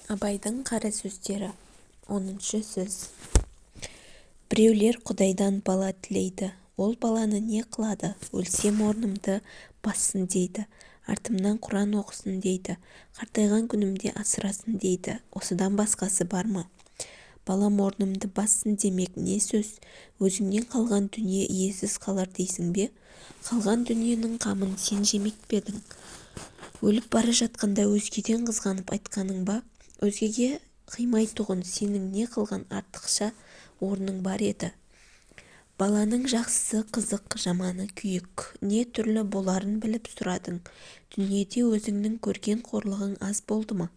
Абайдың қара сөздері. 10-шы сөз. Біреулер Құдайдан бала тілейді. Ол баланы не қылады? Өлсем орнымды бассын дейді. Артымнан Құран оқысын дейді. Қартайған күнімде асырасын дейді. Осыдан басқасы бар ма? Балам орнымды бассын демек не сөз? Өзіңнен қалған дүние иесіз қалар дейсің бе? Қалған дүниенің қамын сен жемек пе едің? Өліп бара жатқанда өзгеден қызғанып айтқаның ба? Өзгеге қимайтұғын сенің не қылған артықша орның бар еді? Баланың жақсысы қызық, жаманы күйік. Не түрлі боларын біліп сұрадың. Дүниеде өзіңнің көрген қорлығың аз болды ма?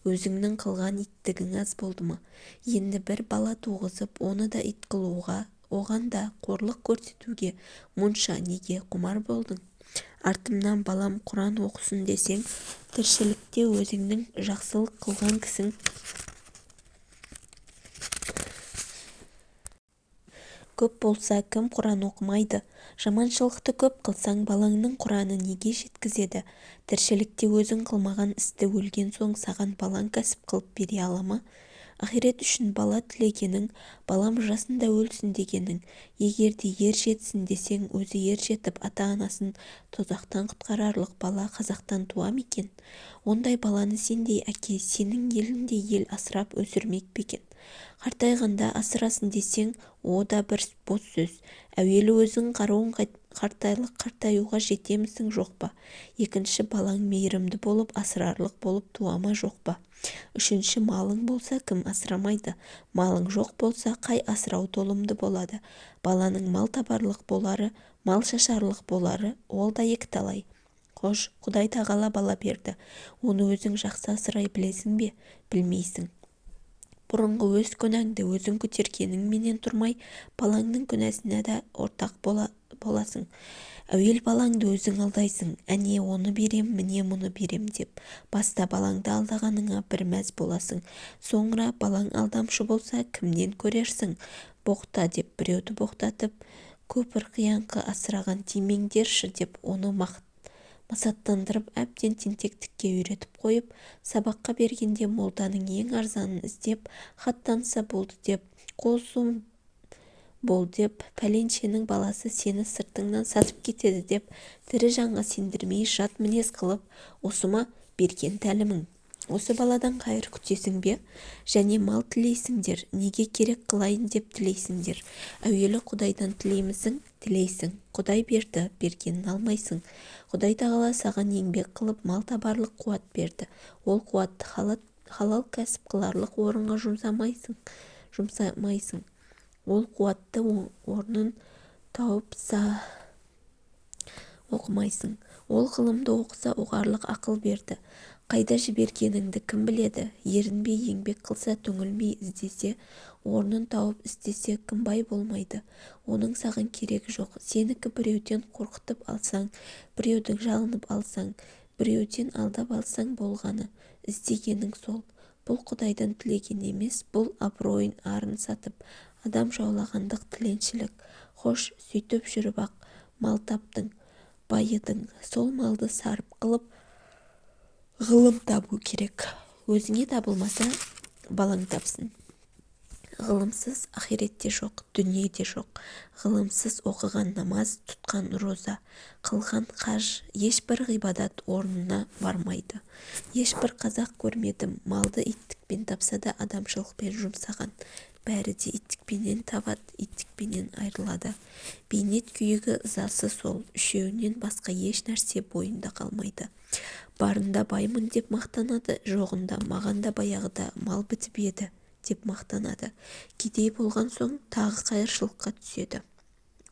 Өзіңнің қылған иттігің аз болды ма? Енді бір бала туғызып, оны да ит қылуға, оған да қорлық көрсетуге мұнша неге құмар болдың? Артымнан балам Құран оқысын десең, тіршілікте өзіңнің жақсылық қылған кісің көп болса, кім Құран оқымайды? Жаманшылықты көп қылсаң, балаңның Құраны неге жеткізеді? Тіршілікте өзің қылмаған істі өлген соң саған балаң кәсіп қылып бере ала ма? Ақирет үшін бала тілегенің, балам жасында өлсін дегенің. Егерде ер жетсін десең, өзі ер жетіп ата-анасын тозақтан құтқарарлық бала қазақтан туа ма екен? Ондай баланы сендей әке, сенің еліндей ел асырап өсірмек пе екен? Қартайғанда асырасын десең, о да бір бос сөз. Әуелі өзің қаруың қартаюға жетемісің жоқ па? Екінші балаң мейірімді болып, асырарлық болып туа ма жоқ па? Үшінші малың болса, кім асырамайды? Малың жоқ болса, қай асырау толымды болады? Баланың мал табарлық болары, мал шашарлық болары, ол да екіталай. Қош, Құдай тағала бала берді. Оны өзің жақсы асырай білесің бе? Білмейсің. Бұрынғы өз күнәңді өзің көтергенің менен тұрмай, балаңның күнәсіне да ортақ боласың. Әуел балаңды өзің алдайсың, әне оны берем, міне мұны берем деп. Баста балаңды алдағаныңа бір мәз боласың. Соңыра балаң алдамшы болса, кімнен көрерсің? Боқта деп біреуді боқтатып, көпір қиянқы асыраған тимеңдерші деп оны масаттандырып әбден тентектікке үйретіп қойып, сабаққа бергенде молданың ең арзанын іздеп, хат таныса болды деп, қолсу бол деп, пәленшенің баласы сені сыртыңнан сатып кетеді деп, тірі жанға сендірмей жат мінез қылып, осы ма берген тәлімің? Осы баладан қайыр күтесің бе? Және мал тілейсіңдер, неге керек қылайын деп тілейсіңдер? Әуелі Құдайдан тілеймісің? Тілейсің. Құдай берді, бергенін алмайсың. Құдай тағала саған еңбек қылып мал табарлық қуат берді. Ол қуатты халал кәсіп қыларлық орынға жұмсамайсың. Ол қуатты орнын тауып оқымайсың. Ол ғылымды оқыса ұғарлық ақыл берді. Қайда жібергеніңді кім біледі? Ерінбей еңбек қылса, түңілмей іздесе, орнын тауып істесе, кім бай болмайды? Оның саған керегі жоқ. Сенікі біреуден қорқытып алсаң, біреудің жалынып алсаң, біреуден алдап алсаң болғаны. Іздегенің сол. Бұл Құдайдан тілеген емес, бұл абыройын арын сатып, адам жаулағандық тіленшілік. Хош, сөйтіп жүріп ақ мал таптың, байыдың. Сол малды сарып қылып, ғылым табу керек. Өзіңе табылмаса, балаң тапсын. Ғылымсыз ақиретте жоқ, дүниеде жоқ. Ғылымсыз оқыған намаз, тұтқан роза, қылған қаж, ешбір ғибадат орнына бармайды. Ешбір қазақ көрмедім, малды иттікпен тапса да адамшылықпен жұмсаған. Бәрі де иттікпенен табады, иттікпенен айырылады. Бейнет күйігі ызасы сол, үшеуінен басқа еш нәрсе бойында қалмайды. Барында баймын деп мақтанады, жоғында маған да баяғыда мал бітіп еді деп мақтанады. Кедей болған соң тағы қайыршылыққа түседі.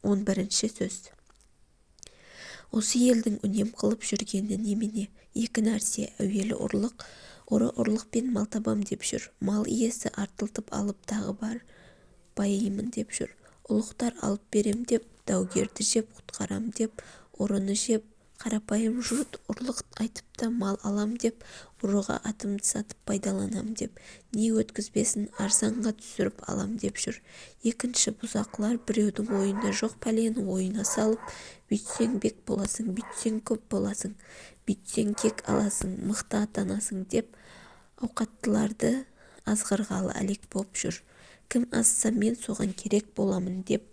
11-ші сөз. Осы елдің үнем қылып жүргені немене? Екі нәрсе, әуелі ұры ұрлықпен мал табам деп жүр. Мал иесі артылтып алып тағы бар байимын деп жүр. Ұлықтар алып берем деп, даугерді жеп құтқарам деп, ұрыны жеп, қарапайым жұрт ұрлық айтып та мал алам деп, ұрыға атымды сатып пайдаланам деп, не өткізбесін арзанға түсіріп алам деп жүр. Екінші бұзақылар біреудің ойында жоқ пәлені ойына салып, бүйтсең бек боласың, бүйтсең көп боласың, бүйтсең кек аласың, мықты атанасың деп ауқаттыларды азғырғалы әлек боп жүр. Кім азса мен соған керек боламын деп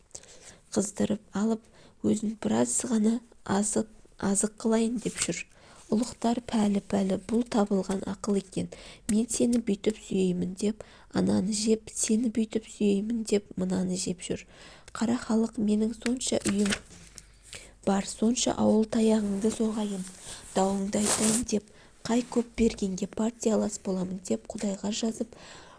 қыздырып алып, өзін біраз ғана азық қылайын деп жүр. Ұлықтар пәлі-пәлі, бұл табылған ақыл екен. Мен сені бүйтіп сүйеймін деп, ананы жеп, сені бүйтіп сүйеймін деп, мынаны жеп жүр. Қара халық, менің сонша үйім бар, сонша ауыл таяғыңды соғайын, дауыңды айтайын деп, қай көп бергенге партиялас боламын деп, Құдайға жазып,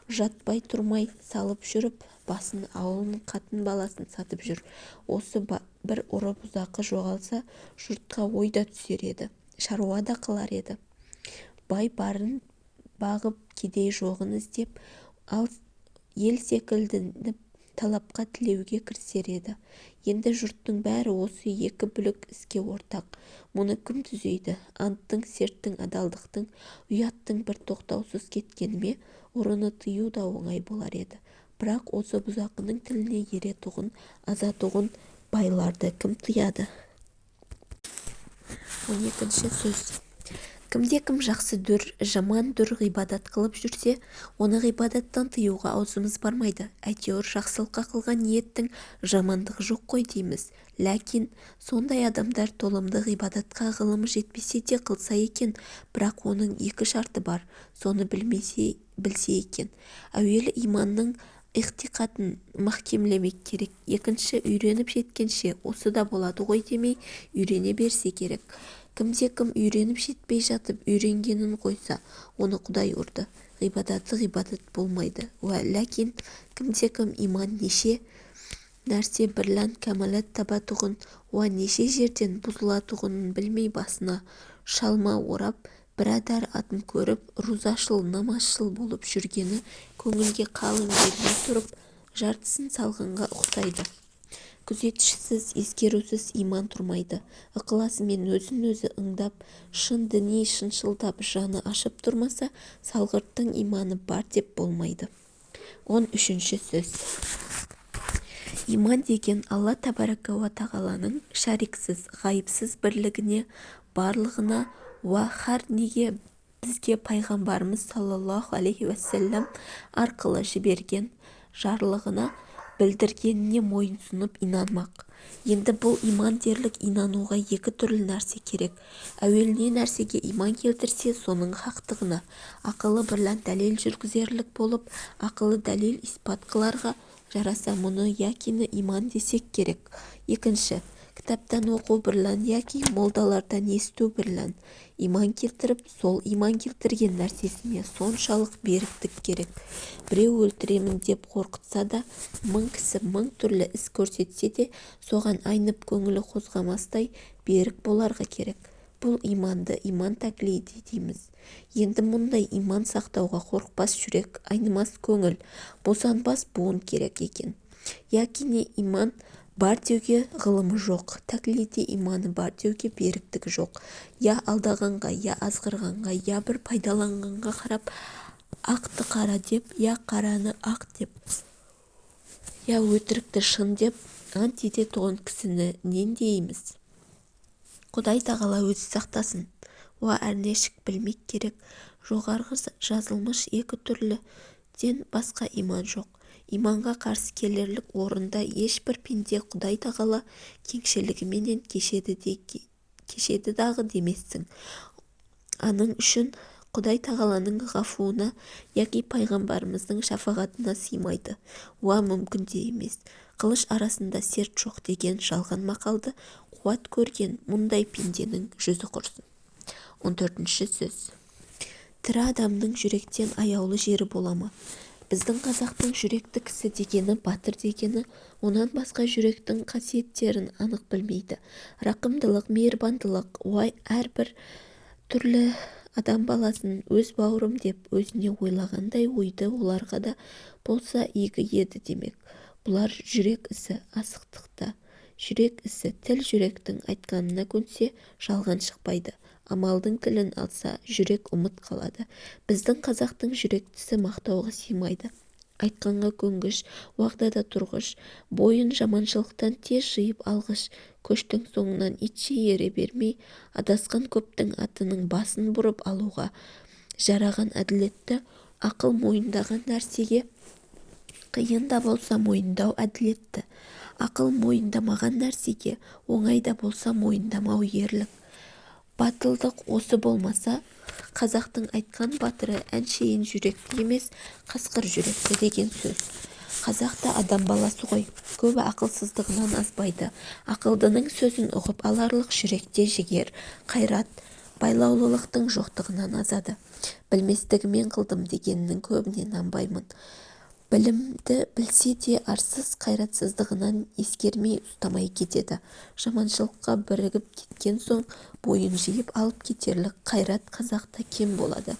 жатпай тұрмай салып жүріп, басын ауылының қатын баласын сатып жүр. Осы бір ұры бұзақы жоғалса, жұртқа ой да түсер еді, шаруа да қылар еді. Бай барын бағып, кедей жоғын іздеп, ал ел секілдініп талапқа тілеуге кірісер еді. Енді жұрттың бәрі осы екі бүлік іске ортақ. Мұны кім түзейді? Анттың, серттің, адалдықтың, ұяттың бір тоқтаусыз кеткеніме ұрыны тыю да оңай болар еді. Бірақ осы бұзақының тіліне еретұғын, азатұғын байларды кім тыяды? 12-ші сөз. Кімде-кім жақсы дүр, жаман дүр ғибадат қылып жүрсе, оны ғибадаттан тыюға аузымыз бармайды. Әйтеуір жақсылыққа қылған ниеттің жамандығы жоқ қой дейміз. Ләкин сондай адамдар толымды ғибадатқа ғылымы жетпесе де қылса екен, бірақ оның екі шарты бар, соны білсе екен. Әуелі иманның иқтиқатын махкемлемек керек. Екінші, үйреніп жеткенше осы да болады ғой демей, үйрене берсе керек. Кімде-кім үйреніп жетпей жатып, үйренгенін қойса, оны Құдай ұрды. Ғибадаты ғибадат болмайды. Ләкин кімде-кім иман неше нәрсе бірлән кәмәлат табатұғын, неше жерден бұзылатұғынын білмей басына шалма орап, бірадар атын көріп, рузашыл, намазшыл болып жүргені көңілге қалың бермей тұрып, жартысын салғанға ұқсайды. Күзетшісіз, ескерусіз иман тұрмайды. Ықыласымен өзін-өзі ыңдап, шын діни шыншылдап, жаны ашып тұрмаса, салғырттың иманы бар деп болмайды. 13-ші сөз. Иман деген Алла Табарака ва Тағаланың шариксіз, ғайыпсыз бірлігіне, барлығына хар неге бізге пайғамбарымыз саллаллаху алейхи уассалам арқылы жіберген жарлығына білдіргеніне мойынсұнып инанмақ. Енді бұл иман дерлік инануға екі түрлі нәрсе керек. Әуеліне нәрсеге иман келтірсе, соның хақтығына ақылы бірлән дәлел жүргізерлік болып, ақылы дәлел испат қыларға жараса мұны якины иман десек керек. Екінші, кітаптан оқу бірлән яки молдалардан есту бірлән иман келтіріп, сол иман келтірген нәрсесіне соншалық беріктік керек. Біреу өлтіремін деп қорқытса да, мың кісі мың түрлі іс көрсетсе де, соған айнып көңілі қозғамастай берік боларға керек. Бұл иманды иман тәклиді дейміз. Енді мұндай иман сақтауға қорықпас жүрек, айнымас көңіл, босанбас буын керек екен. Якине иман бар деуге ғылымы жоқ, тәклиде иманы бар деуге беріктігі жоқ. Я алдағанға, я азғырғанға, я бір пайдаланғанға қарап, ақты қара деп, я қараны ақ деп, я өтірікті шын деп, ант ететұғын кісіні нен дейміз? Құдай Тағала өзі сақтасын. Әрнешік білмек керек. Жоғарғы жазылмыш екі түрліден басқа иман жоқ. Иманға қарсы келерлік орында ешбір пенде Құдай Тағала кеңшілігіменен кешеді дағы демессің. Аның үшін Құдай Тағаланың ғафуына яки пайғамбарымыздың шафағатына сыймайды. Мүмкін де емес. Қылыш арасында серт жоқ деген жалған мақалды қуат көрген мұндай пенденің жүзі құрсын. 14-ші сөз. Тірі адамның жүректен аяулы жері бола ма? Біздің қазақтың жүректі кісі дегені, батыр дегені, онан басқа жүректің қасиеттерін анық білмейді. Рақымдылық, мейірбандылық, әрбір түрлі адам баласын өз бауырым деп өзіне ойлағандай ойды оларға да болса игі еді демек. Бұлар жүрек ісі асықтықта. Жүрек ісі тіл жүректің айтқанына көнсе жалған шықпайды. Амалдың тілін алса, жүрек ұмыт қалады. Біздің қазақтың жүректісі мақтауға сыймайды. Айтқанға көнгіш, уағдада тұрғыш, бойын жаманшылықтан тез жиып алғыш, көштің соңынан итше ере бермей, адасқан көптің атының басын бұрып алуға жараған әділетті ақыл мойындаған нәрсеге қиын да болса мойындау әділетті. Ақыл мойындамаған нәрсеге оңай да болса мойындамау ерлік. Батылдық осы болмаса, қазақтың айтқан батыры әншейін жүректі емес, қасқыр жүректі деген сөз. Қазақ та адам баласы ғой, көбі ақылсыздығынан азбайды. Ақылдының сөзін ұғып аларлық жүректе жігер, қайрат, байлаулылықтың жоқтығынан азады. Білместігімен қылдым дегеннің көбіне нанбаймын. Білімді білсе де арсыз қайратсыздығынан ескермей ұстамай кетеді. Жаманшылыққа бірігіп кеткен соң бойын жиып алып кетерлік қайрат қазақта кем болады.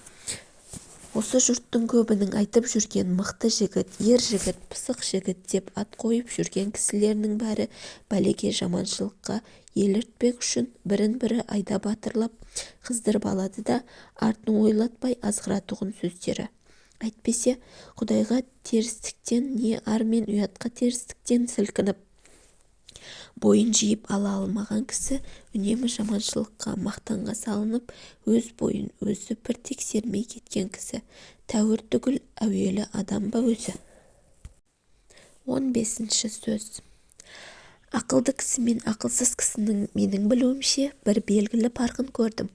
Осы жұрттың көбінің айтып жүрген мықты жігіт, ер жігіт, пысық жігіт деп ат қойып жүрген кісілерінің бәрі бәлеге жаманшылыққа еліртпек үшін бірін-бірі айда батырлап қыздырып алады да артын ойлатпай азғыратұғын сөздері. Әйтпесе, Құдайға терістіктен не ар мен ұятқа терістіктен сілкініп бойын жиып ала алмаған кісі үнемі жаманшылыққа, мақтанға салынып, өз бойын өзі бір тексермей кеткен кісі. Тәуір түгіл әуелі адам ба өзі? 15-ші сөз. Ақылды кісі мен ақылсыз кісінің менің білуімше бір белгілі парқын көрдім.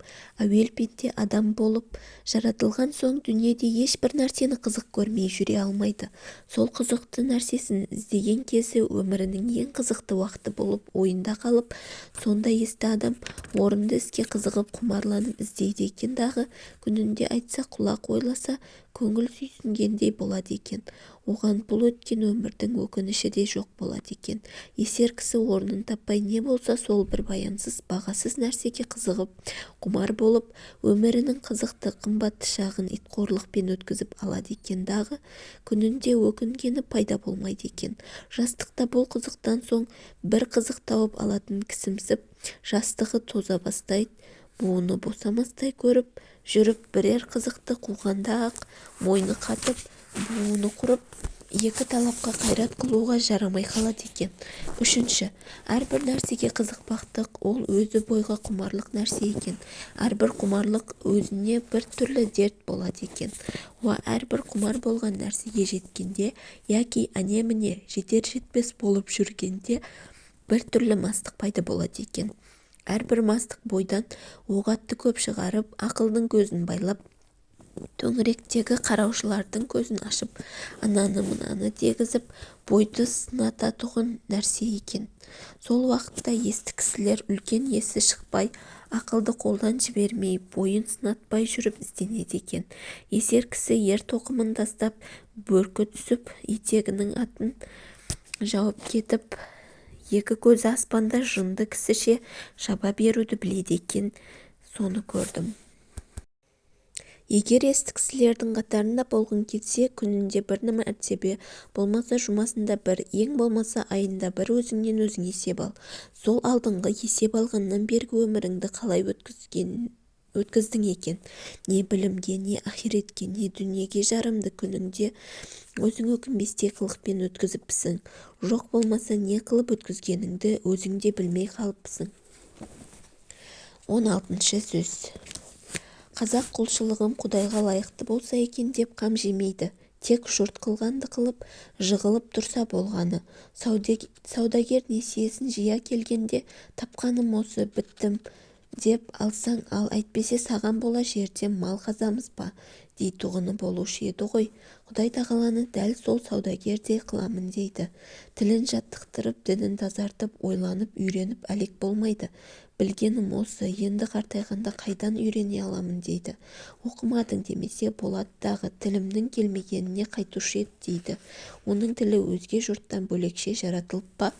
Әуел пенде адам болып жаратылған соң дүниеде ешбір нәрсені қызық көрмей жүре алмайды. Сол қызықты нәрсесін іздеген кезі өмірінің ең қызықты уақыты болып ойында қалып, сонда есті адам орынды іске қызығып құмарланып іздейді екен дағы, күнінде айтса құлақ ойласа көңіл сүйсінгендей болады екен. Оған бұл өткен өмірдің өкініші де жоқ болады екен. Есер кісі орнын таппай не болса сол бір баянсыз, бағасыз нәрсеге қызығып, құмар болып, өмірінің қызықты, қымбатты шағын итқорлықпен өткізіп алады екен дағы, күнінде өкінгені пайда болмайды екен. Жастықта бұл қызықтан соң бір қызық тауып алатын кісімсіп, жастығы тоза бастайды, буыны босамастай көріп жүріп бірер қызықты қуғанда-ақ мойны қатып, буыны құрып, екі талапқа қайрат қылуға жарамай қалады екен. 3. Әрбір нәрсеге қызықпақтық ол өзі бойға құмарлық нәрсе екен. Әрбір құмарлық өзіне бір түрлі дерт болады екен. Әрбір құмар болған нәрсеге жеткенде, яки әне-міне жетер-жетпес болып жүргенде бір түрлі мастық пайда болады екен. Әрбір мастық бойдан оғатты көп шығарып, ақылдың көзін байлап, төңіректегі қараушылардың көзін ашып, ананы-мынаны дегізіп, бойды сынататұғын нәрсе екен. Сол уақытта есті кісілер үлкен есі шықпай, ақылды қолдан жібермей, бойын сынатпай жүріп ізденеді екен. Есер кісі ер тоқымын тастап, бөркі түсіп, етегінің атын жауып кетіп, екі көзі аспанда жынды кісіше шаба беруді біледі екен. Соны көрдім. Егер есті кісілердің қатарында болғың келсе, күнінде бір мәртебе, болмаса жұмасында бір, ең болмаса айында бір өзіңнен өзің есеп ал. Сол алдыңғы есеп алғаннан бергі өміріңді қалай өткіздің екен? Не білімге, не ахиретке, не дүниеге жарамды күніңде өзің өкінбестей қылықпен өткізіпсің? Жоқ болмаса не қылып өткізгеніңді өзің де білмей қалыпсың. 16-шы сөз. Қазақ құлшылығым Құдайға лайықты болса екен деп қам жемейді. Тек жұрт қылғанды қылып, жығылып тұрса болғаны. Саудагер несиесін жия келгенде, тапқаным осы, біттім деп алсаң ал, әйтпесе саған бола жерден мал қазамыз ба, дейтұғыны болушы еді ғой. Құдай тағаланы дәл сол саудагердей қыламын дейді. Тілін жаттықтырып, дінін тазартып, ойланып, үйреніп әлек болмайды. Білгенім осы, енді қартайғанда қайдан үйрене аламын дейді. Оқымадың демесе болады дағы, тілімнің келмегеніне қайтушы еді дейді. Оның тілі өзге жұрттан бөлекше жаратылып па?